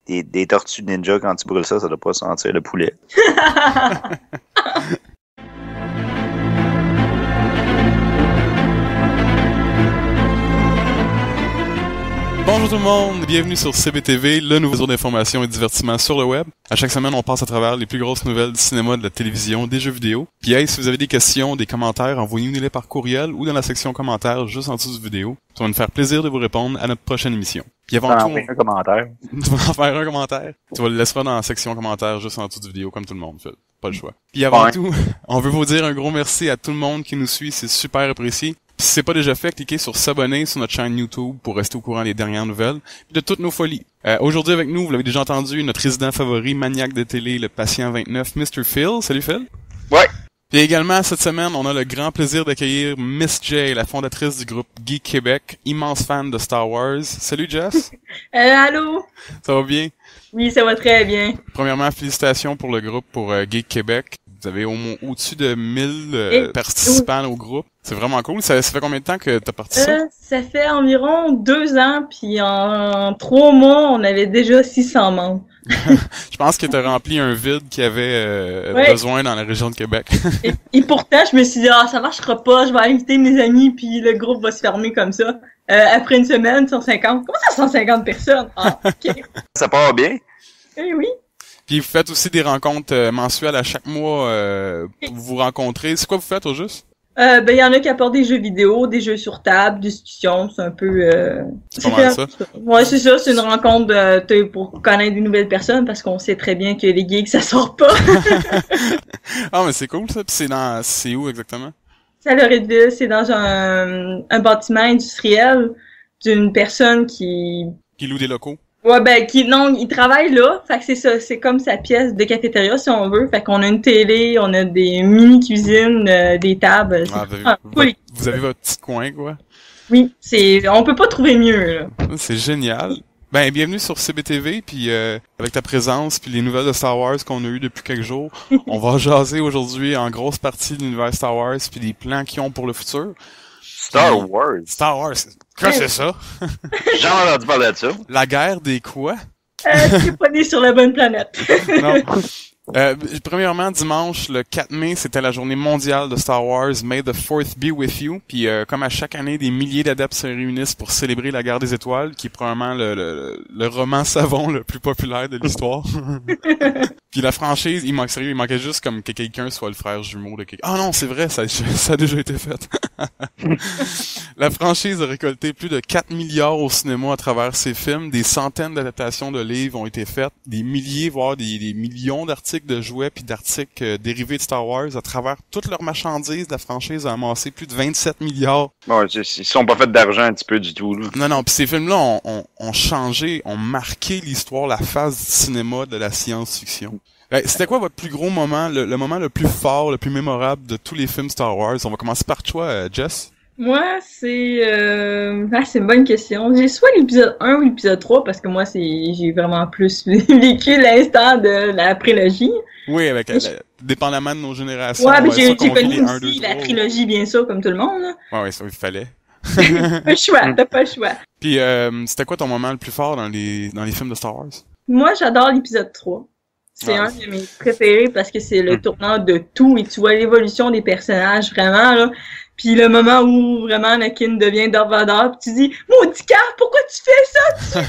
des tortues ninja, quand tu brûles ça doit pas sentir le poulet. Bonjour tout le monde, bienvenue sur CBTV, le nouveau réseau d'information et de divertissement sur le web. À chaque semaine, on passe à travers les plus grosses nouvelles du cinéma, de la télévision, des jeux vidéo. Puis hey, si vous avez des questions, des commentaires, envoyez-nous-les par courriel ou dans la section commentaires juste en dessous de vidéo. Ça va nous faire plaisir de vous répondre à notre prochaine émission. Puis avant tout, un commentaire. Tu vas en faire un commentaire. Tu vas le laisser dans la section commentaires juste en dessous de vidéo, comme tout le monde, Phil. Pas le choix. Puis avant tout, on veut vous dire un gros merci à tout le monde qui nous suit, c'est super apprécié. Puis si c'est pas déjà fait, cliquez sur s'abonner sur notre chaîne YouTube pour rester au courant des dernières nouvelles et de toutes nos folies. Aujourd'hui avec nous, vous l'avez déjà entendu, notre résident favori, maniaque de télé, le patient 29, Mr. Phil. Salut Phil. Ouais. Et également, cette semaine, on a le grand plaisir d'accueillir Miss J, la fondatrice du groupe Geek Québec, immense fan de Star Wars. Salut Jess. Allô? Ça va bien? Oui, ça va très bien. Premièrement, félicitations pour le groupe, pour Geek Québec. Vous avez au-dessus de 1000 participants au groupe. C'est vraiment cool. Ça fait combien de temps que t'as parti ça? Ça fait environ 2 ans, puis en 3 mois, on avait déjà 600 membres. Je pense que t'as rempli un vide qu'il y avait besoin dans la région de Québec. et pourtant, je me suis dit, ça marchera pas, je vais inviter mes amis, puis le groupe va se fermer comme ça. Après une semaine, 150. Comment ça, 150 personnes? Ah, ok. Ça part bien? Eh oui. Puis vous faites aussi des rencontres mensuelles à chaque mois pour vous rencontrer. C'est quoi vous faites au juste? Il y en a qui apportent des jeux vidéo, des jeux sur table, des discussions, c'est un peu... C'est pas mal ça. Ouais, c'est ça, c'est une rencontre pour connaître des nouvelles personnes, parce qu'on sait très bien que les geeks, ça sort pas. Ah, mais c'est cool ça, puis c'est où exactement? C'est à Loretteville, c'est dans un bâtiment industriel d'une personne qui loue des locaux? Ouais, il travaille là, fait que c'est ça, c'est comme sa pièce de cafétéria si on veut, fait qu'on a une télé, on a des mini-cuisines, des tables. Vous avez votre petit coin, quoi? Oui, on peut pas trouver mieux, là. C'est génial. Ben, bienvenue sur CBTV, puis avec ta présence, puis les nouvelles de Star Wars qu'on a eues depuis quelques jours, on va jaser aujourd'hui en grosse partie de l'univers Star Wars, puis des plans qu'ils ont pour le futur. Star Wars? Quoi, c'est ça? J'ai entendu parler de ça. La guerre des quoi? C'est pas né sur la bonne planète. Non. Premièrement, dimanche, le 4 mai, c'était la journée mondiale de Star Wars, May the 4th be with you. Puis comme à chaque année, des milliers d'adeptes se réunissent pour célébrer la guerre des étoiles, qui est probablement le roman savon le plus populaire de l'histoire. Puis la franchise, il manquait juste comme que quelqu'un soit le frère jumeau de quelqu'un. Ah non, c'est vrai, ça a déjà été fait. La franchise a récolté plus de 4 milliards au cinéma à travers ses films, des centaines d'adaptations de livres ont été faites, des milliers, voire des millions d'articles de jouets puis d'articles dérivés de Star Wars à travers toutes leurs marchandises. La franchise a amassé plus de 27 milliards. Bon, ils sont pas fait d'argent un petit peu du tout, là. Non, puis ces films-là ont changé, ont marqué l'histoire, la phase du cinéma de la science-fiction. C'était quoi votre plus gros moment, le moment le plus fort, le plus mémorable de tous les films Star Wars? On va commencer par toi, Jess. Moi, c'est une bonne question. J'ai soit l'épisode 1 ou l'épisode 3, parce que moi, j'ai vraiment plus vécu l'instant de la prélogie. Oui, dépendamment de nos générations. Ouais, mais j'ai connu aussi la trilogie, bien sûr, comme tout le monde, là. Ouais, ça, il fallait. T'as pas le choix. Puis, c'était quoi ton moment le plus fort dans les films de Star Wars? Moi, j'adore l'épisode 3. C'est un de mes préférés parce que c'est le tournant de tout et tu vois l'évolution des personnages, vraiment, là. Puis le moment où vraiment Anakin devient Darth Vader, pis tu dis « Maudit Car, pourquoi tu fais ça? »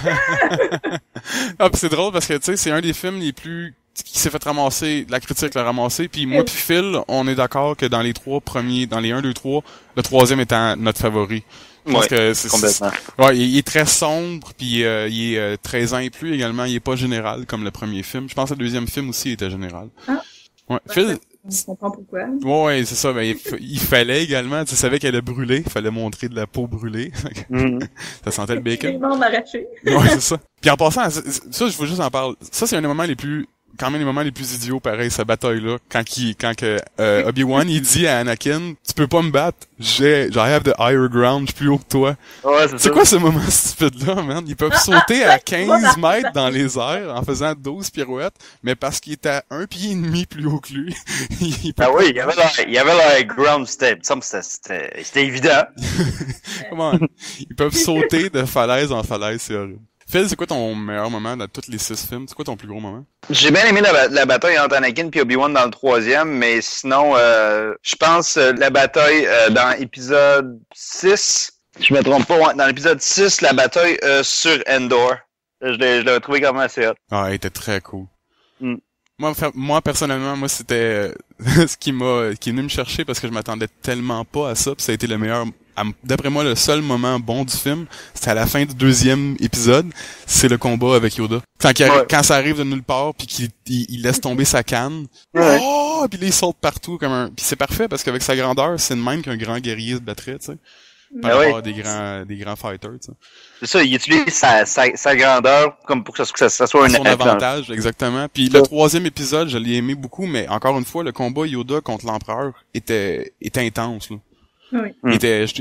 Ah, pis c'est drôle parce que, tu sais, c'est un des films les plus... qui s'est fait ramasser, la critique l'a ramassé, puis moi pis Phil, on est d'accord que dans les 3 premiers, dans les 1, 2, 3, le 3e étant notre favori. Parce que c'est complètement. Ouais, il est très sombre, puis il est 13 ans et plus également, il est pas général comme le premier film. Je pense que le deuxième film aussi était général. Ah. Ouais. Phil... Je comprends pourquoi. Ouais, c'est ça. Ben, il fallait également, tu savais qu'elle a brûlé, il fallait montrer de la peau brûlée. Ça sentait le bacon. Les membres arrachés. Ouais, c'est ça. Puis en passant, ça, je veux juste en parler. Ça, c'est un des moments les plus idiots, pareil, cette bataille-là. Quand Obi-Wan, il dit à Anakin, tu peux pas me battre. I have the higher ground, je suis plus haut que toi. Ouais, c'est quoi ce moment stupide-là, man? Ils peuvent sauter à 15 mètres dans les airs en faisant 12 pirouettes, mais parce qu'il est à 1,5 pied plus haut que lui. Oui, il y avait le ground step. C'était évident. Comment? Ils peuvent sauter de falaise en falaise, c'est horrible. Phil, c'est quoi ton meilleur moment dans tous les 6 films? C'est quoi ton plus gros moment? J'ai bien aimé la bataille entre Anakin et Obi-Wan dans le 3e, mais sinon, je pense la bataille dans épisode 6, je me trompe pas, dans l'épisode 6, la bataille sur Endor. Je l'ai trouvé quand même assez hot. Ah, elle était très cool. Mm. Moi, personnellement, c'était ce qui est venu me chercher parce que je m'attendais tellement pas à ça, puis ça a été le meilleur... D'après moi, le seul moment bon du film, c'était à la fin du 2e épisode, c'est le combat avec Yoda. Quand ça arrive de nulle part, puis qu'il laisse tomber sa canne, Ouais. oh, puis là, il saute partout comme un... Puis c'est parfait, parce qu'avec sa grandeur, c'est de même qu'un grand guerrier se battrait, tu sais. Par rapport à des grands fighters, tu sais. C'est ça, il utilise sa grandeur comme pour que ça soit un son avantage, exactement. Puis le 3e épisode, je l'ai aimé beaucoup, mais encore une fois, le combat Yoda contre l'Empereur était intense, là. Oui. Il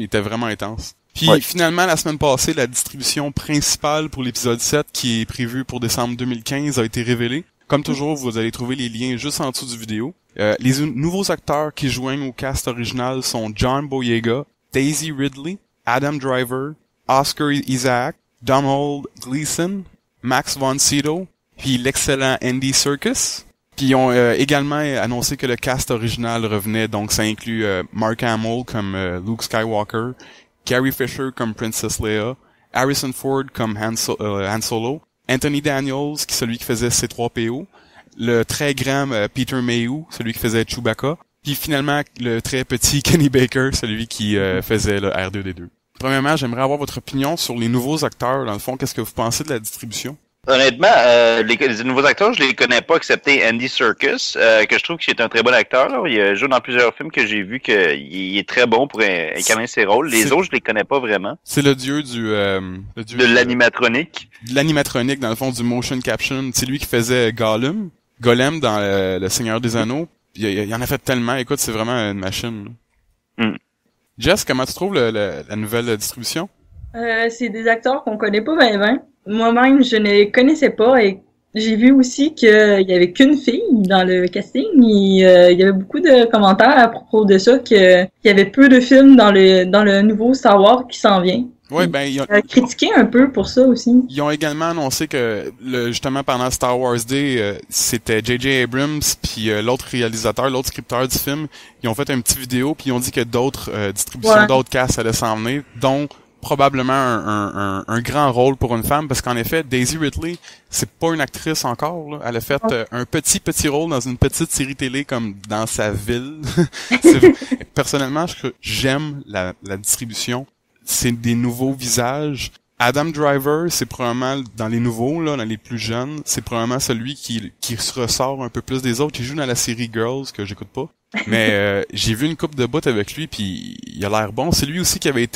était vraiment intense. Puis finalement, la semaine passée, la distribution principale pour l'épisode 7, qui est prévue pour décembre 2015, a été révélée. Comme toujours, vous allez trouver les liens juste en dessous du vidéo. Les nouveaux acteurs qui joignent au cast original sont John Boyega, Daisy Ridley, Adam Driver, Oscar Isaac, Donald Gleason, Max von Sydow, puis l'excellent Andy Serkis. Puis ils ont également annoncé que le cast original revenait, donc ça inclut Mark Hamill comme Luke Skywalker, Carrie Fisher comme Princess Leia, Harrison Ford comme Han Solo, Anthony Daniels, celui qui faisait C-3PO, le très grand Peter Mayhew, celui qui faisait Chewbacca, puis finalement le très petit Kenny Baker, celui qui faisait le R2-D2. Premièrement, j'aimerais avoir votre opinion sur les nouveaux acteurs. Dans le fond, qu'est-ce que vous pensez de la distribution? Honnêtement, les nouveaux acteurs, je les connais pas, excepté Andy Serkis, que je trouve qu'il est un très bon acteur. Là. Il joue dans plusieurs films que j'ai vu qu'il est très bon pour incarner ses rôles. Les autres, je les connais pas vraiment. C'est le dieu de l'animatronique. De l'animatronique, dans le fond, du motion caption. C'est lui qui faisait Golem dans le Seigneur des Anneaux. Il en a fait tellement. Écoute, c'est vraiment une machine. Jess, comment tu trouves la nouvelle distribution? C'est des acteurs qu'on connaît pas bien. Moi-même, je ne les connaissais pas et j'ai vu aussi qu'il y avait qu'une fille dans le casting. Il y avait beaucoup de commentaires à propos de ça, qu'il y avait peu de films dans le nouveau Star Wars qui s'en vient. Ouais, ben ils ont critiqué un peu pour ça aussi. Ils ont également annoncé que justement pendant Star Wars Day, c'était J.J. Abrams puis l'autre réalisateur, l'autre scripteur du film, ils ont fait une petite vidéo puis ils ont dit que d'autres distributions, d'autres casts allaient s'en venir, dont probablement un grand rôle pour une femme, parce qu'en effet, Daisy Ridley, c'est pas une actrice encore, là. Elle a fait un petit rôle dans une petite série télé comme Dans sa ville. Personnellement, j'aime la distribution. C'est des nouveaux visages. Adam Driver, c'est probablement, dans les nouveaux, là, dans les plus jeunes, c'est probablement celui qui se ressort un peu plus des autres. Il joue dans la série Girls, que j'écoute pas. Mais j'ai vu une couple de bouts avec lui, puis il a l'air bon. C'est lui aussi qui avait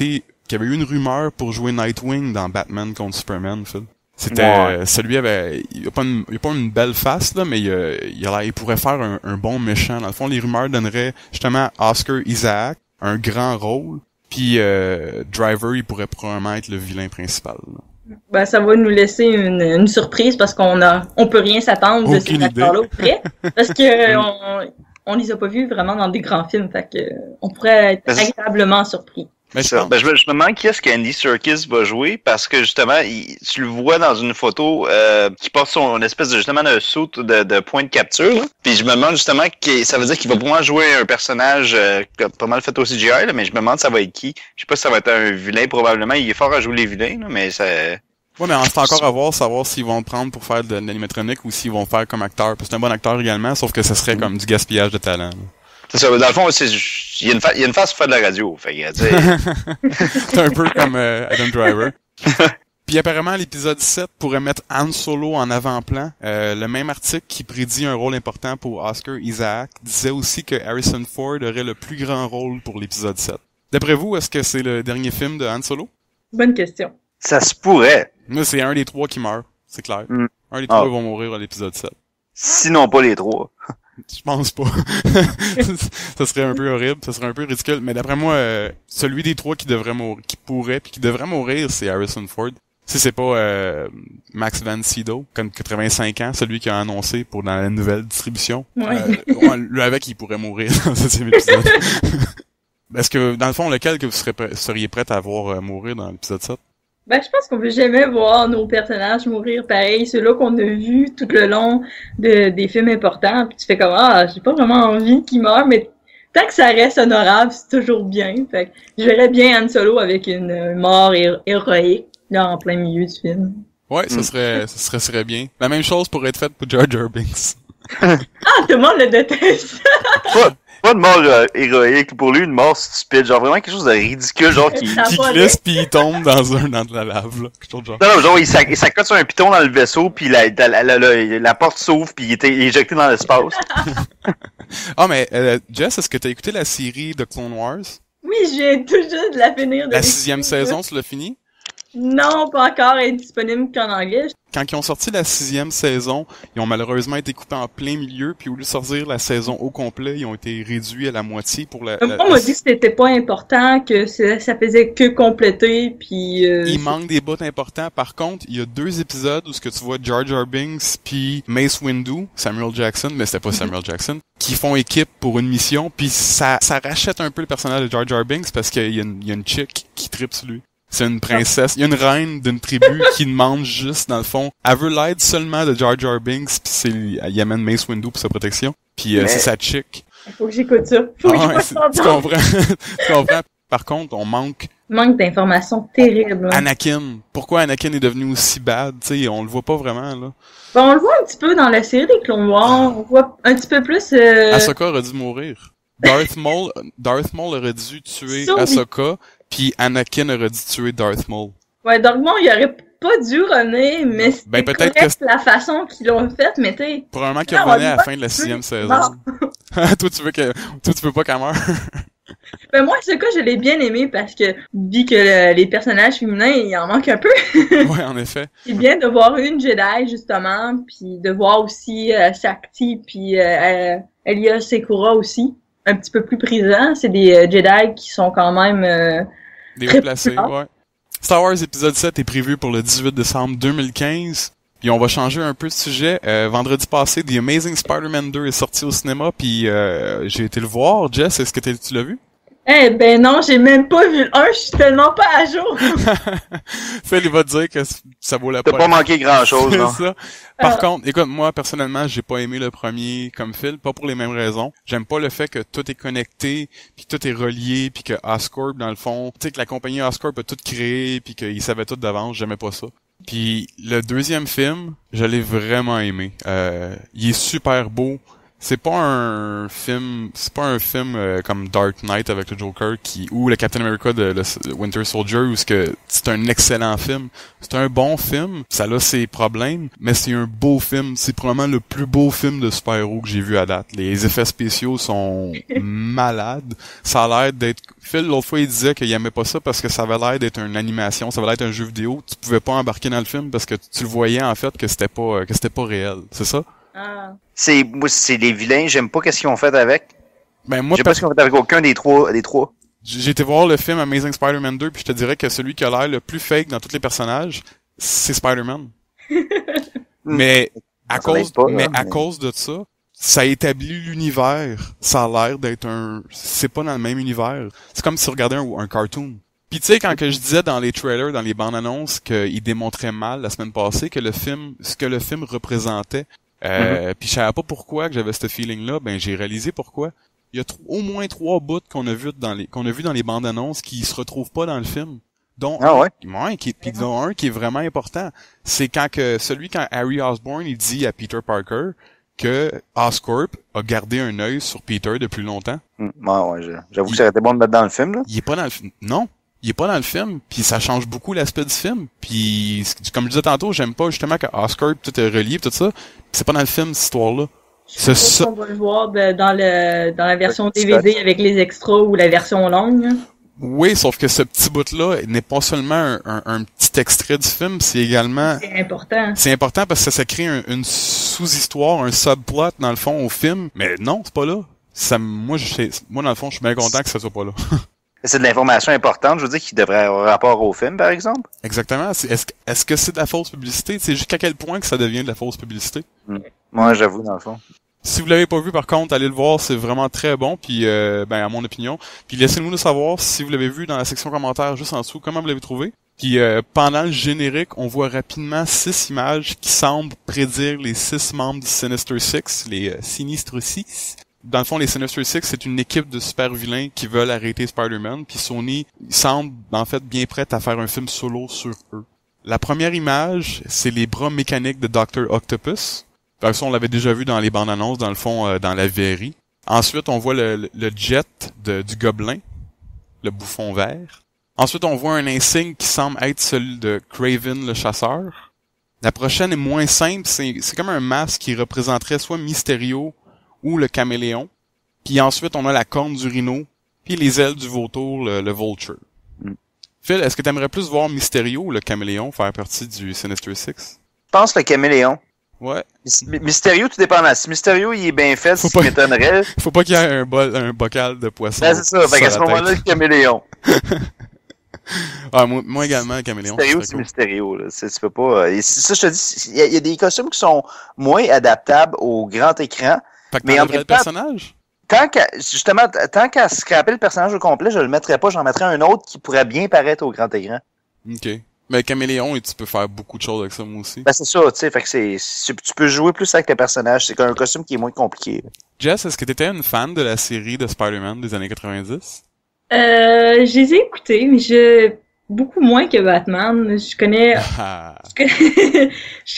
eu une rumeur pour jouer Nightwing dans Batman contre Superman, Phil. C'était celui avait il a pas une belle face là, mais il pourrait faire un bon méchant. Dans le fond, les rumeurs donneraient justement Oscar Isaac un grand rôle, puis Driver, il pourrait probablement être le vilain principal. Là. Ben ça va nous laisser une surprise parce on peut rien s'attendre de ces acteurs-là auprès, parce que on les a pas vus vraiment dans des grands films, fait que on pourrait être agréablement surpris. Mais je me demande qui est-ce qu'Andy Serkis va jouer, parce que justement, tu le vois dans une photo qui porte son espèce de justement de suit de point de capture. Là. Puis je me demande justement ça veut dire qu'il va pouvoir jouer un personnage pas mal fait au CGI, là, mais je me demande ça va être qui. Je sais pas si ça va être un vilain probablement. Il est fort à jouer les vilains, là, mais ça. Ouais, mais c'est encore à voir, savoir s'ils vont le prendre pour faire de l'animatronique ou s'ils vont faire comme acteur. Parce que c'est un bon acteur également, sauf que ça serait comme du gaspillage de talent. Là. C'est ça, dans le fond, il y a une face pour faire de la radio. Fait que, c'est un peu comme Adam Driver. Puis apparemment, l'épisode 7 pourrait mettre Han Solo en avant-plan. Le même article qui prédit un rôle important pour Oscar Isaac disait aussi que Harrison Ford aurait le plus grand rôle pour l'épisode 7. D'après vous, est-ce que c'est le dernier film de Han Solo? Bonne question. Ça se pourrait. Moi, c'est un des 3 qui meurt, c'est clair. Un des 3 vont mourir à l'épisode 7. Sinon pas les 3. Je pense pas. Ça serait un peu horrible, ça serait un peu ridicule. Mais d'après moi, celui des 3 qui devrait mourir, c'est Harrison Ford. Si c'est pas Max von Sydow, comme 85 ans, celui qui a annoncé pour dans la nouvelle distribution. Lui avec, il pourrait mourir dans ce 7e épisode. Est-ce que, dans le fond, lequel que vous seriez prêt à voir mourir dans l'épisode 7? Ben, je pense qu'on veut jamais voir nos personnages mourir pareil, ceux-là qu'on a vus tout le long des films importants, puis tu fais comme, ah, j'ai pas vraiment envie qu'ils meurent, mais tant que ça reste honorable, c'est toujours bien. Fait que je verrais bien Han Solo avec une mort héroïque, là, en plein milieu du film. Ouais, ça serait bien. La même chose pourrait être faite pour Jar Jar Binks. Ah, tout le monde le déteste! Pas de mort héroïque, pour lui, une mort stupide. Genre vraiment quelque chose de ridicule, genre qui glisse pis il tombe dans de la lave, là. Quelque chose de genre. Non, genre il s'accote sur un piton dans le vaisseau, puis la porte s'ouvre, puis il est éjecté dans l'espace. Ah, mais Jess, est-ce que t'as écouté la série de Clone Wars? Oui, je viens tout juste de la finir. La 6e saison, tu l'as fini? Non, pas encore, elle est disponible qu'en anglais. Quand ils ont sorti la 6e saison, ils ont malheureusement été coupés en plein milieu, puis au lieu de sortir la saison au complet, ils ont été réduits à la moitié pour la... Moi, on m'a dit que c'était pas important, que ça faisait que compléter, puis... Il manque des bouts importants. Par contre, il y a 2 épisodes où ce que tu vois Jar Jar Binks puis Mace Windu, Samuel Jackson, mais c'était pas Samuel Jackson, qui font équipe pour une mission, puis ça rachète un peu le personnage de Jar Jar Binks parce qu'il y a une chick qui tripe sur lui. C'est une princesse. Il y a une reine d'une tribu qui demande juste, dans le fond, elle veut l'aide seulement de Jar Jar Binks, pis elle amène Mace Windu pour sa protection. Puis c'est sa chick. Faut que j'écoute ça. Faut que tu comprends? Tu comprends? Par contre, on manque d'informations terribles. Hein. Anakin. Pourquoi Anakin est devenu aussi bad? Tu sais, on le voit pas vraiment, là. Ben, on le voit un petit peu dans la série des Clone Wars. On voit un petit peu plus... Ahsoka aurait dû mourir. Darth Maul aurait dû tuer Ahsoka. Puis Anakin aurait dû tuer Darth Maul. Ouais, Darth Maul, il aurait pas dû revenir, mais c'était peut-être correct la façon qu'ils l'ont fait, mais t'sais... Probablement qu'il revenait à la fin de la 6e saison. Toi, tu veux pas qu'elle meure? Ben moi, ce cas, je l'ai bien aimé parce que, vu que les personnages féminins, il en manque un peu. Ouais, en effet. C'est bien de voir une Jedi, justement, puis de voir aussi Shakti, puis Elia Sekura aussi, un petit peu plus présents. C'est des Jedi qui sont quand même... des hauts placés, ouais. Star Wars épisode 7 est prévu pour le 18 décembre 2015. Puis on va changer un peu de sujet. Vendredi passé, The Amazing Spider-Man 2 est sorti au cinéma, puis j'ai été le voir. Jess, est-ce que tu l'as vu? Eh ben non, j'ai même pas vu le 1, je suis tellement pas à jour. Phil, il va te dire que ça vaut la peine. T'as pas manqué grand-chose, non? Ça. Par contre, écoute, moi, personnellement, j'ai pas aimé le premier comme Phil, pas pour les mêmes raisons. J'aime pas le fait que tout est connecté, puis tout est relié, puis que Oscorp, dans le fond, tu sais, que la compagnie Oscorp a tout créé, puis qu'ils savaient tout d'avance, j'aimais pas ça. Puis le deuxième film, je l'ai vraiment aimé. Il est super beau. C'est pas un film comme Dark Knight avec le Joker ou le Captain America de Winter Soldier où c'est un excellent film. C'est un bon film, ça a ses problèmes, mais c'est un beau film. C'est probablement le plus beau film de super-héros que j'ai vu à date. Les effets spéciaux sont malades. Ça a l'air d'être... Phil, l'autre fois, il disait qu'il aimait pas ça parce que ça avait l'air d'être une animation, ça avait l'air d'être un jeu vidéo. Tu pouvais pas embarquer dans le film parce que tu le voyais en fait que c'était pas réel. C'est ça? Ah. Moi, c'est les vilains, j'aime pas qu'est-ce qu'ils ont fait avec. Ben, moi, j'aime pas ce qu'ils ont fait avec aucun des trois. J'ai été voir le film Amazing Spider-Man 2, puis je te dirais que celui qui a l'air le plus fake dans tous les personnages, c'est Spider-Man. mais à cause de ça, ça établit l'univers. Ça a l'air d'être c'est pas dans le même univers. C'est comme si tu regardais un cartoon. Pis tu sais, quand que je disais dans les trailers, dans les bandes annonces, qu'il démontrait mal la semaine passée ce que le film représentait, puis je savais pas pourquoi que j'avais ce feeling-là, ben j'ai réalisé pourquoi. Il y a au moins 3 bouts qu'on a vu dans les bandes annonces qui se retrouvent pas dans le film. Dont un qui est vraiment important. C'est quand Harry Osborn il dit à Peter Parker que Oscorp a gardé un œil sur Peter depuis longtemps. J'avoue que ça aurait été bon de mettre dans le film, là. Il est pas dans le film. Non. Il est pas dans le film, puis ça change beaucoup l'aspect du film. Puis comme je disais tantôt, j'aime pas justement que Oscorp tout est relié tout ça. C'est pas dans le film cette histoire-là. C'est ça. On va le voir dans la version DVD avec les extras ou la version longue. Oui, sauf que ce petit bout-là n'est pas seulement un petit extrait du film, c'est également... C'est important. C'est important parce que ça crée une sous-histoire, un subplot dans le fond au film. Mais non, c'est pas là. Moi, dans le fond, je suis bien content que ça soit pas là. C'est de l'information importante, je veux dire, qui devrait avoir rapport au film, par exemple? Exactement. Est-ce que c'est de la fausse publicité? C'est jusqu'à quel point que ça devient de la fausse publicité? Moi, j'avoue, dans le fond. Si vous l'avez pas vu, par contre, allez le voir, c'est vraiment très bon, puis à mon opinion. Puis laissez-nous le savoir si vous l'avez vu dans la section commentaires juste en dessous, comment vous l'avez trouvé. Puis pendant le générique, on voit rapidement 6 images qui semblent prédire les 6 membres du Sinister Six, les Sinistre Six. Dans le fond, les Sinister Six, c'est une équipe de super vilains qui veulent arrêter Spider-Man, puis Sony semble en fait bien prête à faire un film solo sur eux. La première image, c'est les bras mécaniques de Dr. Octopus. Parce qu'on l'avait déjà vu dans les bandes annonces, dans le fond, dans la verrie. Ensuite, on voit le jet du gobelin, le bouffon vert. Ensuite, on voit un insigne qui semble être celui de Kraven le chasseur. La prochaine est moins simple, c'est comme un masque qui représenterait soit Mysterio ou le caméléon. Puis ensuite, on a la corne du rhino, puis les ailes du vautour, le vulture. Phil, est-ce que tu aimerais plus voir Mysterio ou le caméléon faire partie du Sinister Six? Je pense le caméléon. Ouais. Mysterio, tout dépend. Si Mysterio, il est bien fait, ce qui m'étonnerait. Faut pas qu'il y ait un bocal de poisson. Ben, c'est ça. Fait qu'à ce moment-là, le caméléon. Ah, moi également, le caméléon. Mysterio, c'est cool. Mysterio, là. Tu peux pas. Ça, je te dis, il y a des costumes qui sont moins adaptables au grand écran. Fait que mais en même temps, le personnage? Tant qu'à scraper le personnage au complet, je le mettrais pas, j'en mettrais un autre qui pourrait bien paraître au grand écran. OK. Mais caméléon, tu peux faire beaucoup de choses avec ça, moi aussi. Ben, c'est ça, tu sais, fait que tu peux jouer plus avec le personnage, c'est un costume qui est moins compliqué. Jess, est-ce que t'étais une fan de la série de Spider-Man des années 90? Je les ai écoutés, mais beaucoup moins que Batman. Je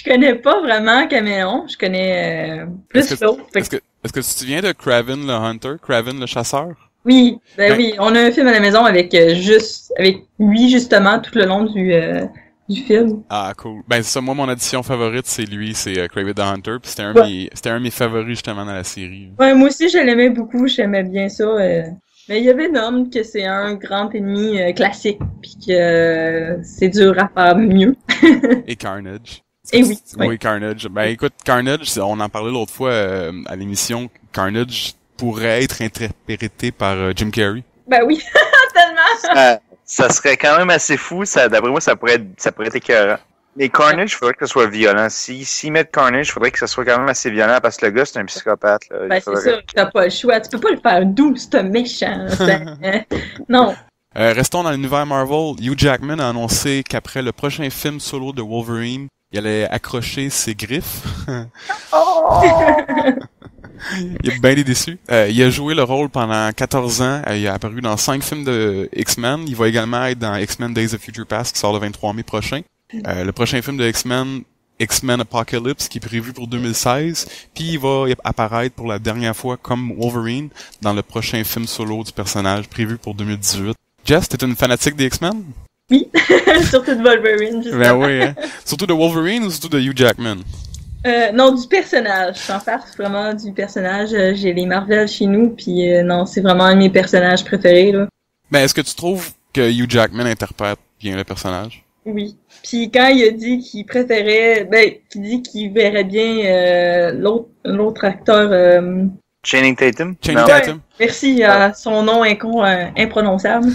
connais pas vraiment Caméléon. Je connais plus l'autre. Est-ce que tu te souviens de Kraven le Hunter, Kraven le chasseur? Oui, oui. On a un film à la maison avec lui justement tout le long du film. Ah, cool. Ben, c'est ça, moi, mon addition favorite, c'est lui, c'est Kraven the Hunter, puis c'était un de mes favoris, justement, dans la série. Ouais, moi aussi, je l'aimais beaucoup, j'aimais bien ça. Mais il y avait Venom, que c'est un grand ennemi classique, puis que c'est dur à faire mieux. Et Carnage. Et oui. Oui, Carnage. Ben, écoute, Carnage, on en parlait l'autre fois à l'émission, Carnage pourrait être interprété par Jim Carrey. Ben oui, tellement! Ça serait quand même assez fou, d'après moi, ça pourrait être écœurant. Mais Carnage, il faudrait que ce soit violent. S'ils mettent Carnage, il faudrait que ce soit quand même assez violent parce que le gars, c'est un psychopathe. Là. Ben, c'est ça, t'as pas le choix. Tu peux pas le faire doux, c'est un méchant. Non. Restons dans l'univers Marvel. Hugh Jackman a annoncé qu'après le prochain film solo de Wolverine, il allait accrocher ses griffes. Il est bien déçu. Il a joué le rôle pendant 14 ans. Il a apparu dans 5 films de X-Men. Il va également être dans X-Men Days of Future Past qui sort le 23 mai prochain. Le prochain film de X-Men Apocalypse, qui est prévu pour 2016. Puis il va apparaître pour la dernière fois comme Wolverine dans le prochain film solo du personnage prévu pour 2018. Jess, t'es une fanatique des X-Men? Oui, surtout de Wolverine, justement. Ben oui, hein? Surtout de Wolverine ou surtout de Hugh Jackman? Non, du personnage. Je t'en farce vraiment du personnage. J'ai les Marvel chez nous, puis non, c'est vraiment un de mes personnages préférés, là. Ben, est-ce que tu trouves que Hugh Jackman interprète bien le personnage? Oui. Puis quand il a dit qu'il préférait, qu'il dit qu'il verrait bien l'autre acteur. Channing Tatum? Channing Tatum. Merci, son nom imprononçable.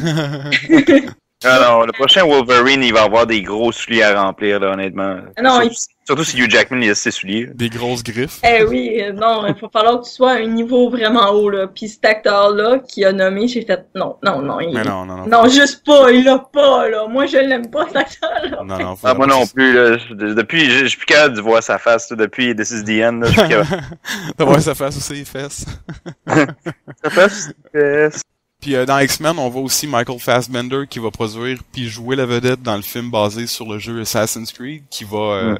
Non, le prochain Wolverine, il va avoir des gros souliers à remplir, là, honnêtement. Non, surtout si Hugh Jackman, il a ses souliers. Des grosses griffes. Oui, non, il va falloir que tu sois à un niveau vraiment haut, là. Puis cet acteur-là, qui a nommé, j'ai fait, non. Mais non. Non, juste pas, il l'a pas, là. Moi, je l'aime pas, cet acteur-là. Non, moi non plus, là. Depuis, je suis plus capable de voir sa face, là. Depuis This is the End, là. Je suis plus capable. De voir sa face aussi, les fesses. Sa face, fesses. Puis dans X-Men, on voit aussi Michael Fassbender qui va produire puis jouer la vedette dans le film basé sur le jeu Assassin's Creed, qui va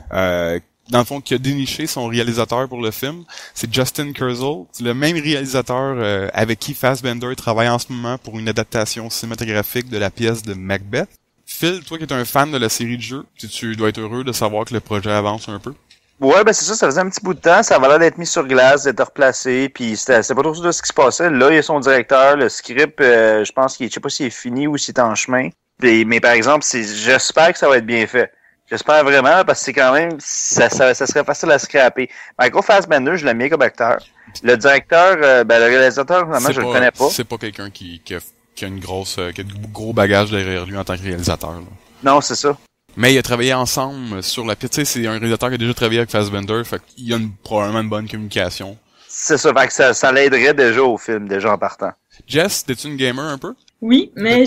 dans le fond qui a déniché son réalisateur pour le film. C'est Justin Kurzel, le même réalisateur avec qui Fassbender travaille en ce moment pour une adaptation cinématographique de la pièce de Macbeth. Phil, toi qui es un fan de la série de jeux, tu dois être heureux de savoir que le projet avance un peu. Ouais, ben c'est ça faisait un petit bout de temps, ça avait l'air d'être mis sur glace, d'être replacé, puis c'était pas trop sûr de ce qui se passait. Là, il y a son directeur, le script, je pense je sais pas s'il est fini ou s'il est en chemin. Mais par exemple, j'espère que ça va être bien fait. J'espère vraiment, parce que c'est quand même, ça serait facile à scraper. Michael Fassbender, je l'aime bien comme acteur. Le directeur, le réalisateur, vraiment, je le connais pas. C'est pas quelqu'un qui a une grosse, qui a de gros bagages derrière lui en tant que réalisateur, là. Non, c'est ça. Mais il a travaillé ensemble sur la pièce. Tu sais, c'est un réalisateur qui a déjà travaillé avec Fassbender, fait qu'il y a probablement une bonne communication. C'est ça, fait que ça l'aiderait déjà au film, déjà en partant. Jess, t'es-tu une gamer un peu? Oui, mais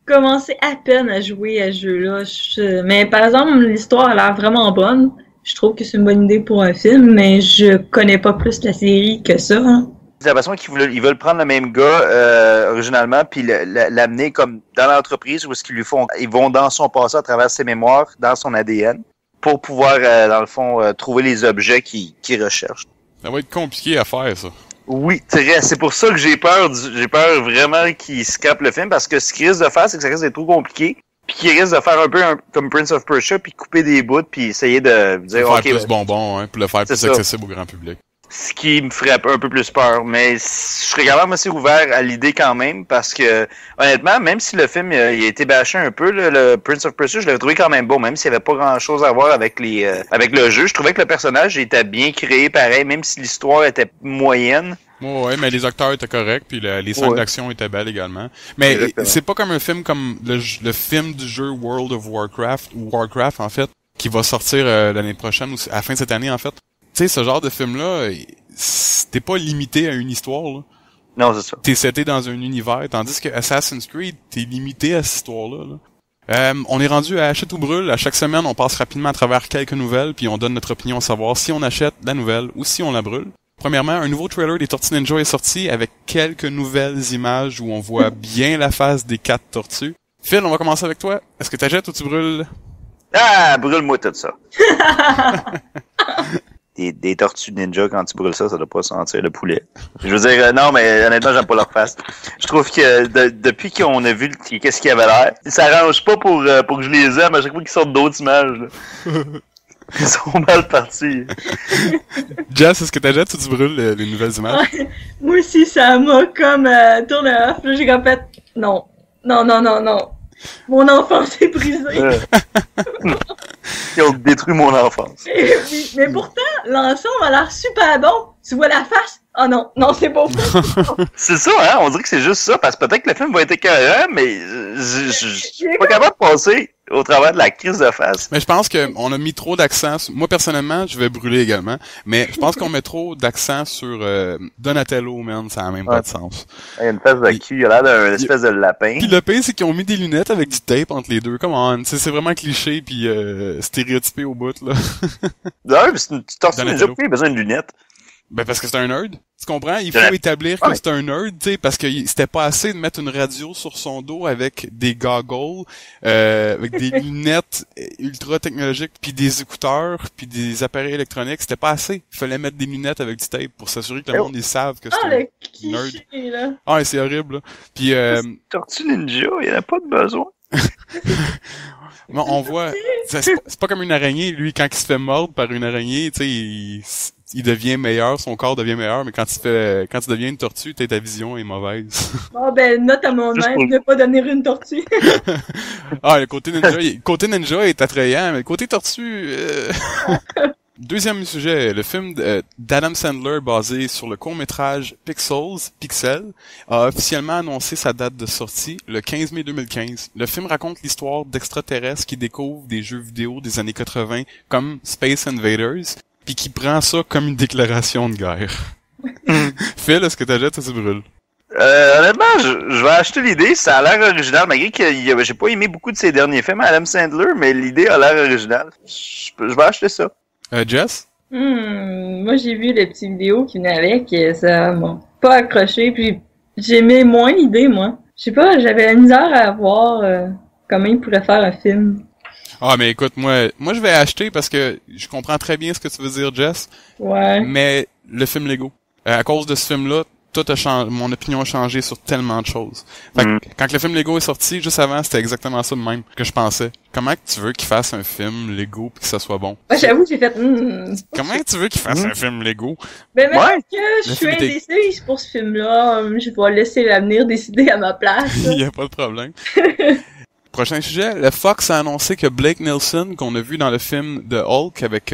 commencé à peine à jouer à ce jeu-là. Mais par exemple, l'histoire a l'air vraiment bonne. Je trouve que c'est une bonne idée pour un film, mais je connais pas plus la série que ça. Hein. J'ai l'impression qu'ils veulent prendre le même gars originalement puis l'amener comme dans l'entreprise où est-ce qu'ils lui font, ils vont dans son passé à travers ses mémoires, dans son ADN, pour pouvoir dans le fond trouver les objets qu'ils recherchent. Ça va être compliqué à faire ça. Oui, très. C'est pour ça que j'ai peur vraiment qu'ils scrapent le film parce que ce qu'ils risquent de faire, c'est que ça risque d'être trop compliqué. Puis qu'ils risquent de faire un peu comme Prince of Persia puis couper des bouts puis essayer de dire faire OK. Plus bonbon, hein, pour le faire plus accessible au grand public. Ce qui me ferait un peu plus peur, mais je serais quand même assez ouvert à l'idée quand même, parce que, honnêtement, même si le film il a été bâché un peu, là, le Prince of Persia, je l'avais trouvé quand même beau, même s'il n'y avait pas grand-chose à voir avec avec le jeu. Je trouvais que le personnage était bien créé, pareil, même si l'histoire était moyenne. Ouais, mais les acteurs étaient corrects, puis les scènes d'action étaient belles également. Mais c'est pas comme un film comme le film du jeu World of Warcraft, ou Warcraft, en fait, qui va sortir l'année prochaine, ou à la fin de cette année, en fait. Tu sais, ce genre de film-là, t'es pas limité à une histoire, là. Non, c'est ça. T'es seté dans un univers, tandis que Assassin's Creed, t'es limité à cette histoire-là, là. On est rendu à Achète ou brûle. À chaque semaine, on passe rapidement à travers quelques nouvelles, puis on donne notre opinion à savoir si on achète la nouvelle ou si on la brûle. Premièrement, un nouveau trailer des Tortues Ninja est sorti avec quelques nouvelles images où on voit bien la face des 4 tortues. Phil, on va commencer avec toi. Est-ce que t'achètes ou tu brûles? Ah, brûle-moi tout ça. Des tortues ninja, quand tu brûles ça doit pas sentir le poulet. Je veux dire, non, mais honnêtement, j'aime pas leur face. Je trouve que depuis qu'on a vu qu'est-ce qu'il y avait l'air, ça arrange pas pour que je les aime à chaque fois qu'ils sortent d'autres images. Là. Ils sont mal partis. Jess, est-ce que t'achètes ou tu brûles les nouvelles images? Ouais, moi aussi, ça m'a comme tourné off. Là, j'ai comme fait, non. Mon enfance est brisée. Ils ont détruit mon enfance. Oui, mais pourtant, l'ensemble a l'air super bon. Tu vois la face? Oh non, c'est pas fou. C'est ça, hein? On dirait que c'est juste ça, parce que peut-être que le film va être écœurant, mais je suis pas capable de passer au travers de la crise de face. Mais je pense qu'on a mis trop d'accent. Moi, personnellement, je vais brûler également. Mais je pense qu'on met trop d'accent sur Donatello, man. Ça n'a même pas de sens. Il y a une face de cul, il a l'air d'un espèce de lapin. Puis le pire, c'est qu'ils ont mis des lunettes avec du tape entre les deux. Come on. C'est vraiment cliché puis stéréotypé au bout, là. Non, mais c'est une tortue ninja, pourquoi il a besoin de lunettes? Ben parce que c'est un nerd. Tu comprends? Il faut établir que c'est un nerd, tu sais, parce que c'était pas assez de mettre une radio sur son dos avec des goggles, avec des lunettes ultra technologiques, puis des écouteurs, puis des appareils électroniques. C'était pas assez. Il fallait mettre des lunettes avec du tape pour s'assurer que le monde ils savent que c'est un nerd. Là. Ah, c'est horrible. Là. Puis Tortue Ninja, il n'y en a pas de besoin. Bon, on voit, c'est pas comme une araignée. Lui, quand il se fait mordre par une araignée, tu sais, il devient meilleur, son corps devient meilleur, mais quand tu deviens une tortue, ta vision est mauvaise. Bon, ben, note à mon même de pas devenir une tortue. Ah, le côté ninja est attrayant, mais le côté tortue, Deuxième sujet, le film d'Adam Sandler basé sur le court-métrage Pixel, a officiellement annoncé sa date de sortie, le 15 mai 2015. Le film raconte l'histoire d'extraterrestres qui découvrent des jeux vidéo des années 80 comme Space Invaders, puis qui prend ça comme une déclaration de guerre. Phil, est-ce que t'achètes ou tu brûles? Honnêtement, je vais acheter l'idée. Ça a l'air original, malgré que j'ai pas aimé beaucoup de ses derniers films à Adam Sandler, mais l'idée a l'air originale. Je vais acheter ça. Jess? Moi, j'ai vu les petites vidéos qui venaient avec et ça m'a pas accroché. Puis j'aimais moins l'idée, moi. Je sais pas, j'avais la misère à voir comment il pourrait faire un film. Ah, mais écoute, moi je vais acheter parce que je comprends très bien ce que tu veux dire, Jess. Ouais. Mais le film Lego. À cause de ce film-là, mon opinion a changé sur tellement de choses. Fait que, quand le film Lego est sorti, juste avant, c'était exactement ça de même que je pensais. Comment que tu veux qu'il fasse un film Lego pis que ça soit bon? Ouais, j'avoue, j'ai fait Comment que tu veux qu'il fasse un film Lego? Ben, même que je suis indécise pour ce film-là, je vais laisser l'avenir décider à ma place. Il y a pas de problème. Prochain sujet, le Fox a annoncé que Blake Nelson, qu'on a vu dans le film The Hulk avec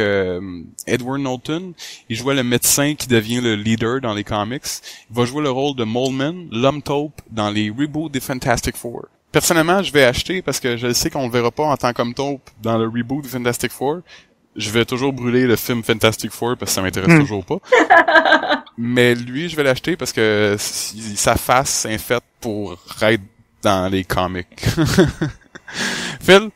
Edward Norton, il jouait le médecin qui devient le leader dans les comics. Il va jouer le rôle de Moleman, l'homme taupe, dans les reboots des Fantastic Four. Personnellement, je vais acheter parce que je sais qu'on le verra pas en tant qu'homme taupe dans le reboot des Fantastic Four. Je vais toujours brûler le film Fantastic Four parce que ça m'intéresse toujours pas. Mais lui, je vais l'acheter parce que sa face est faite pour être dans les comics. Phil?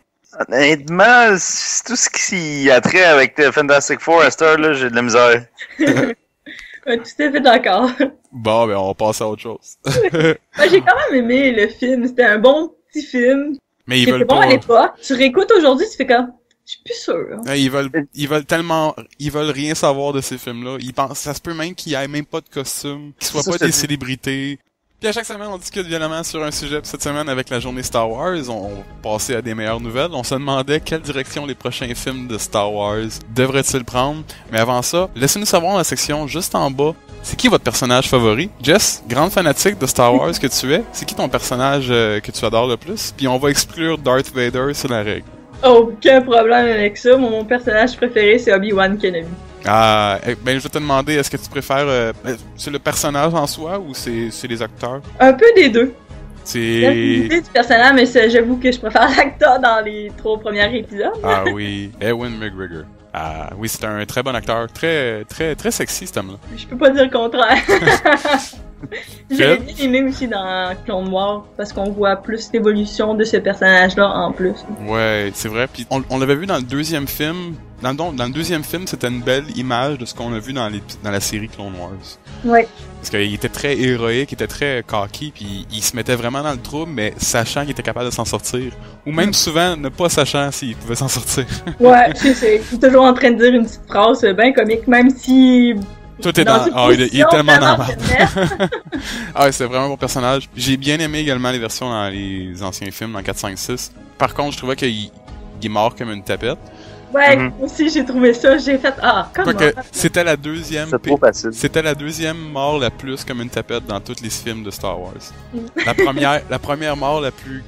Honnêtement, c'est tout ce qui a trait avec Fantastic Four à cette heure-là, j'ai de la misère. Ouais, tout à fait d'accord. Bon, ben on va passer à autre chose. J'ai quand même aimé le film. C'était un bon petit film. Mais ils C'était veulent bon pas... à l'époque. Tu réécoutes aujourd'hui, tu fais comme... Je suis plus sûr. Ils veulent tellement, ils veulent rien savoir de ces films-là. Ils pensent, ça se peut même qu'il y ait même pas de costume, qu'ils soient pas des célébrités. Puis à chaque semaine, on discute violemment sur un sujet. Puis cette semaine, avec la journée Star Wars, on passait à des meilleures nouvelles. On se demandait quelle direction les prochains films de Star Wars devraient-ils prendre. Mais avant ça, laissez-nous savoir dans la section juste en bas, c'est qui votre personnage favori? Jess, grande fanatique de Star Wars que tu es, c'est qui ton personnage que tu adores le plus? Puis on va exclure Darth Vader, c'est la règle. Aucun problème avec ça. Mon personnage préféré, c'est Obi-Wan Kenobi. Ah, ben je vais te demander, est-ce que tu préfères... c'est le personnage en soi ou c'est les acteurs? Un peu des deux. C'est... L'idée du personnage, mais j'avoue que je préfère l'acteur dans les 3 premiers épisodes. Ah oui, Ewan McGregor. Ah oui, c'est un très bon acteur. Très sexy, cet homme-là. Je peux pas dire le contraire. J'ai bien aimé aussi dans Clone Wars parce qu'on voit plus l'évolution de ce personnage-là en plus. Ouais, c'est vrai. Puis on l'avait vu dans le deuxième film. Dans le deuxième film, c'était une belle image de ce qu'on a vu dans la série Clone Wars. Ouais. Parce qu'il était très héroïque, il était très cocky, puis il se mettait vraiment dans le trouble, mais sachant qu'il était capable de s'en sortir. Ou même souvent, ne pas sachant s'il pouvait s'en sortir. Ouais, c'est toujours en train de dire une petite phrase bien comique, même si... Tout est il est tellement dans la merde. Ah ouais, c'est vraiment un bon personnage. J'ai bien aimé également les versions dans les anciens films, dans 4, 5, 6. Par contre, je trouvais qu'il est mort comme une tapette. Ouais, moi aussi j'ai trouvé ça, j'ai fait comment? C'était la deuxième. C'est trop facile. C'était la deuxième mort la plus comme une tapette dans tous les films de Star Wars. La première mort la plus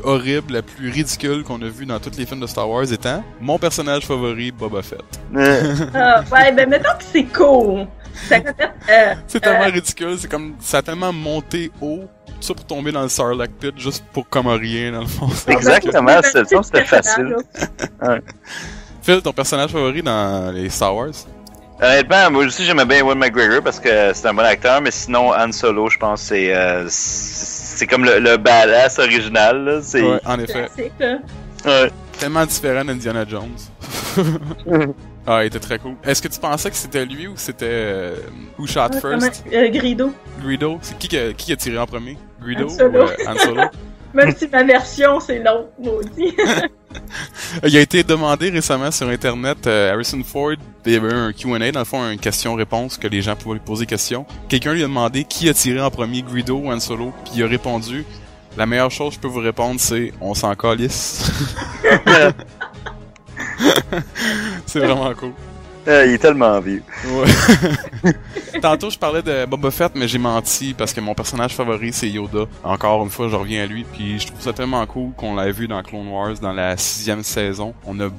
horrible, la plus ridicule qu'on a vue dans tous les films de Star Wars étant mon personnage favori, Boba Fett. Ouais, ben mettons que c'est cool. C'est tellement ridicule, c'est comme ça a tellement monté haut. Tout ça pour tomber dans le Sarlacc pit juste pour comme rien dans le fond. Exactement, c'était facile. Ouais. Phil, ton personnage favori dans les Star Wars? Honnêtement, moi aussi j'aimais bien Ewan McGregor parce que c'est un bon acteur, mais sinon Han Solo, je pense c'est comme le badass original. Là. Ouais, en effet. Classique, là. Ouais. Tellement différent d'Indiana Jones. Ah, il était très cool. Est-ce que tu pensais que c'était lui ou c'était Who Shot First? Greedo. Greedo? C'est qui a tiré en premier? Greedo Han Solo. Ou Han Solo? Même si ma version, c'est l'autre, maudit. Il a été demandé récemment sur Internet, Harrison Ford, il y avait un Q&A, dans le fond, une question-réponse que les gens pouvaient lui poser question. Quelqu'un lui a demandé qui a tiré en premier, Greedo ou Han Solo, puis il a répondu, la meilleure chose que je peux vous répondre, c'est on s'en calisse. C'est vraiment cool. Il est tellement vieux. Ouais. Tantôt, je parlais de Boba Fett, mais j'ai menti parce que mon personnage favori, c'est Yoda. Encore une fois, je reviens à lui, puis je trouve ça tellement cool qu'on l'ait vu dans Clone Wars dans la 6e saison. On a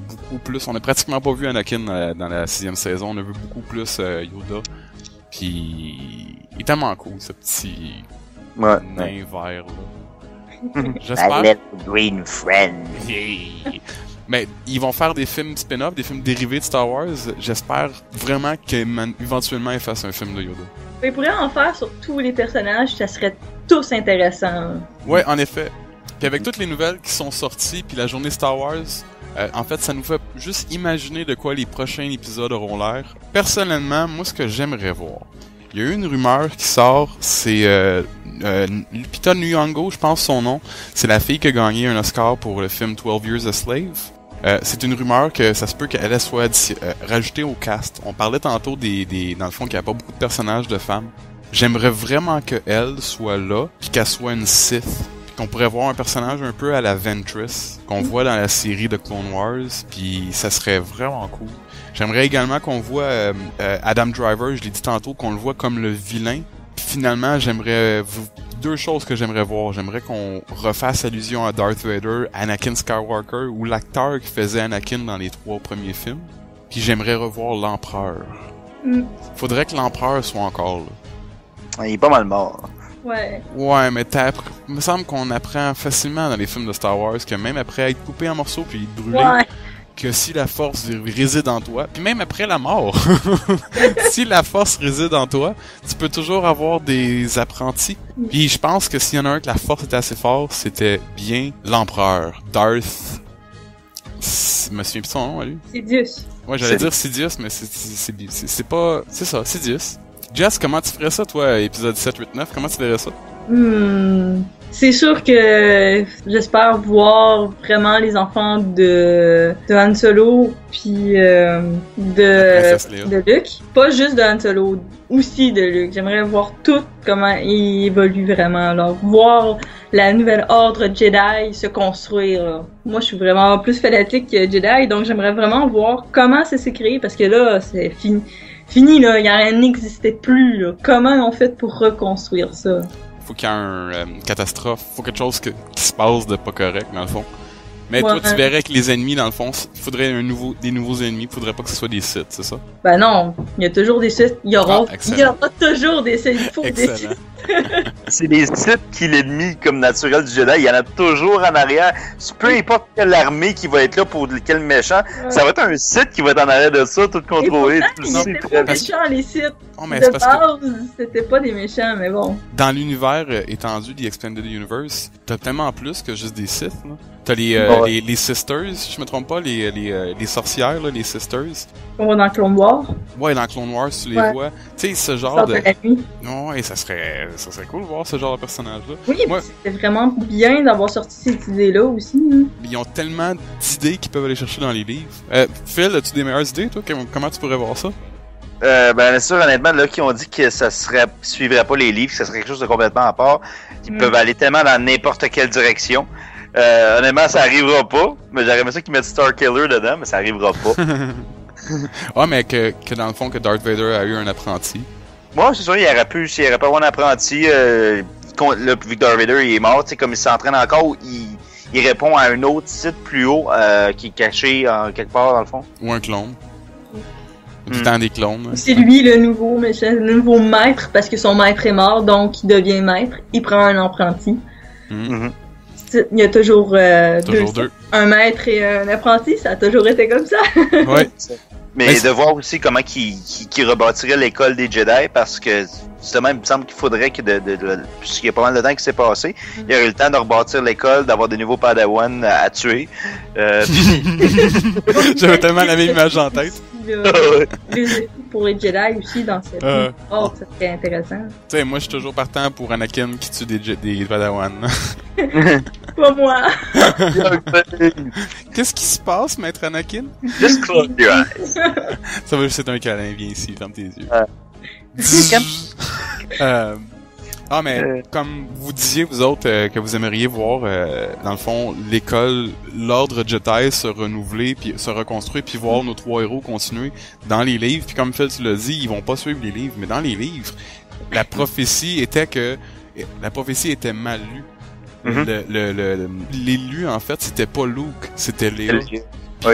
pratiquement pas vu Anakin dans la 6e saison, on a vu beaucoup plus Yoda. Puis il est tellement cool, ce petit nain vert, là. J'espère... My little green friend. Mais ils vont faire des films spin-off, des films dérivés de Star Wars. J'espère vraiment qu'éventuellement ils fassent un film de Yoda. Ils pourraient en faire sur tous les personnages, ça serait tous intéressant. Ouais, en effet. Puis avec toutes les nouvelles qui sont sorties, puis la journée Star Wars, en fait, ça nous fait juste imaginer de quoi les prochains épisodes auront l'air. Personnellement, moi, ce que j'aimerais voir, il y a eu une rumeur qui sort, c'est Lupita Nyong'o, je pense son nom. C'est la fille qui a gagné un Oscar pour le film 12 Years a Slave. C'est une rumeur que ça se peut qu'elle soit rajoutée au cast. On parlait tantôt dans le fond qu'il n'y a pas beaucoup de personnages de femmes. J'aimerais vraiment qu'elle soit là, puis qu'elle soit une Sith. Puis qu'on pourrait voir un personnage un peu à la Ventress, qu'on voit dans la série de Clone Wars, puis ça serait vraiment cool. J'aimerais également qu'on voit Adam Driver, je l'ai dit tantôt, qu'on le voit comme le vilain. Puis finalement, deux choses que j'aimerais voir. J'aimerais qu'on refasse allusion à Darth Vader, Anakin Skywalker, ou l'acteur qui faisait Anakin dans les 3 premiers films. Puis j'aimerais revoir l'Empereur. Faudrait que l'Empereur soit encore là. Il est pas mal mort. Ouais, mais il me semble qu'on apprend facilement dans les films de Star Wars que même après être coupé en morceaux puis être brûlé, que si la force réside en toi, puis même après la mort, si la force réside en toi, tu peux toujours avoir des apprentis. Puis je pense que s'il y en a un que la force était assez fort, c'était bien l'empereur, Darth. Je me souviens plus de son nom, lui. Sidious. Ouais, j'allais dire Sidious, mais c'est pas... C'est ça, Sidious. Jess, comment tu ferais ça, toi, épisode 7, 8, 9? Comment tu verrais ça? C'est sûr que j'espère voir vraiment les enfants de Han Solo puis de Luke. Pas juste de Han Solo, aussi de Luke. J'aimerais voir tout comment il évolue vraiment. Alors, voir la nouvelle ordre Jedi se construire. Là. Moi, je suis vraiment plus fanatique que Jedi, donc j'aimerais vraiment voir comment ça s'est créé parce que là, c'est fini. Fini, là, il y a rien n'existait plus, là. Comment ils ont fait pour reconstruire ça? Faut qu'il y ait une catastrophe, faut quelque chose qui se passe de pas correct, dans le fond. Mais ouais. Toi, tu verrais que les ennemis, dans le fond, il faudrait des nouveaux ennemis, il faudrait pas que ce soit des Sith, c'est ça? Ben non, il y a toujours des Sith, il y aura toujours des Sith, il faut des Sith. C'est les Sith qui est l'ennemi comme naturel du Jedi, il y en a toujours en arrière. Peu importe quelle armée qui va être là pour quel méchant, ça va être un Sith qui va être en arrière de ça, tout contrôlé. Ils étaient pas méchants, les Sith. Oh, mais de base, c'était pas des méchants, mais bon. Dans l'univers étendu des Expanded Universe, t'as tellement plus que juste des Sith, là. T'as les Sisters, je me trompe pas, les sorcières, là, les Sisters. On va dans Clone Wars. Ouais, dans Clone Wars, tu les vois. Tu sais, ce genre de... Ouais, ça serait cool de voir ce genre de personnage-là. Oui, c'était vraiment bien d'avoir sorti cette idée-là aussi. Hein. Ils ont tellement d'idées qu'ils peuvent aller chercher dans les livres. Phil, as-tu des meilleures idées, toi? Comment tu pourrais voir ça? Bien sûr, honnêtement, là, qui ont dit que ça suivrait pas les livres, que ça serait quelque chose de complètement à part. Ils peuvent aller tellement dans n'importe quelle direction. Honnêtement, ça arrivera pas. Mais j'aurais aimé ça qu'ils mettent Starkiller dedans, mais ça arrivera pas. Ah, mais que dans le fond, que Darth Vader a eu un apprenti. Moi, c'est sûr, il aurait pu avoir un apprenti. Là, vu que Darth Vader il est mort, tu sais, comme il s'entraîne encore, il répond à un autre site plus haut qui est caché quelque part dans le fond. Ou un clone. Du temps des clones. C'est lui le nouveau maître parce que son maître est mort, donc il devient maître. Il prend un apprenti. Il y a toujours, deux. Un maître et un apprenti, ça a toujours été comme ça. Ouais. Mais de voir aussi comment qu'il rebâtirait l'école des Jedi, parce que justement, il me semble qu'il faudrait que puisqu'il y a pas mal de temps qui s'est passé, il y aurait eu le temps de rebâtir l'école, d'avoir de nouveaux Padawan à tuer. J'avais tellement la même image en tête. Les effets pour les Jedi aussi dans cette ça serait intéressant. Tu sais, moi je suis toujours partant pour Anakin qui tue des Padawan. Pas moi. Qu'est-ce qui se passe, maître Anakin? Just close your eyes. Ça va juste être un câlin, viens ici, ferme tes yeux. Comme vous disiez, vous autres, que vous aimeriez voir, dans le fond, l'école, l'ordre Jedi se renouveler, puis se reconstruire, puis voir nos trois héros continuer dans les livres. Puis comme Phil, tu l'as dit, ils vont pas suivre les livres, mais dans les livres, la prophétie était mal lue. L'élu, en fait, c'était pas Luke, c'était Léa. Puis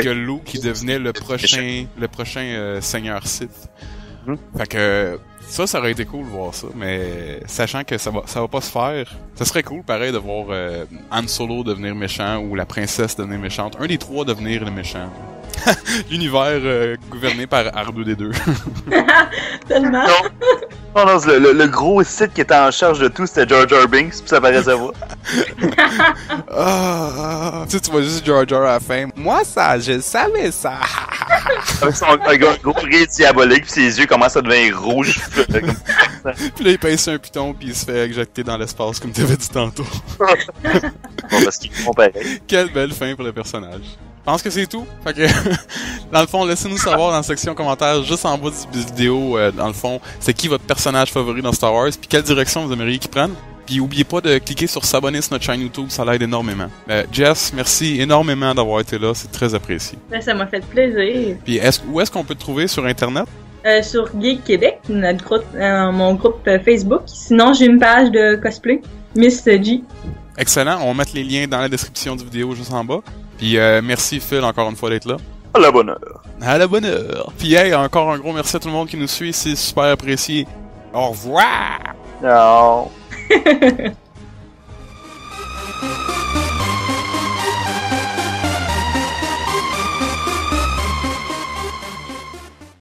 que Luke, il devenait le prochain Seigneur Sith. Fait que ça aurait été cool de voir ça, mais sachant que ça va pas se faire, ça serait cool pareil de voir Han Solo devenir méchant ou la princesse devenir méchante, un des trois devenir le méchant. L'univers gouverné par R2D2. Tellement. Non, le gros site qui était en charge de tout, c'était Jar Jar Binks, pis ça paraissait pas. Tu vois juste Jar Jar à la fin. Moi, ça, je savais ça. Avec son gros rire diabolique, pis ses yeux commencent à devenir rouges. Puis là, il pèse un piton, puis il se fait éjecter dans l'espace, comme tu avais dit tantôt. Bon, parce qu'ils font pareil. Quelle belle fin pour le personnage. Je pense que c'est tout. Fait que, dans le fond, laissez-nous savoir dans la section commentaires, juste en bas de vidéo, dans le fond, c'est qui votre personnage favori dans Star Wars, puis quelle direction vous aimeriez qu'il prenne. Puis oubliez pas de cliquer sur s'abonner sur notre chaîne YouTube, ça l'aide énormément. Jess, merci énormément d'avoir été là, c'est très apprécié. Ça m'a fait plaisir. Puis où est-ce qu'on peut te trouver sur Internet? Sur Geek Québec, mon groupe Facebook. Sinon, j'ai une page de cosplay, Miss G. Excellent, on va mettre les liens dans la description du vidéo juste en bas. Puis merci Phil encore une fois d'être là. À la bonne heure. À la bonne heure. Puis hey, encore un gros merci à tout le monde qui nous suit, c'est super apprécié. Au revoir. Ciao.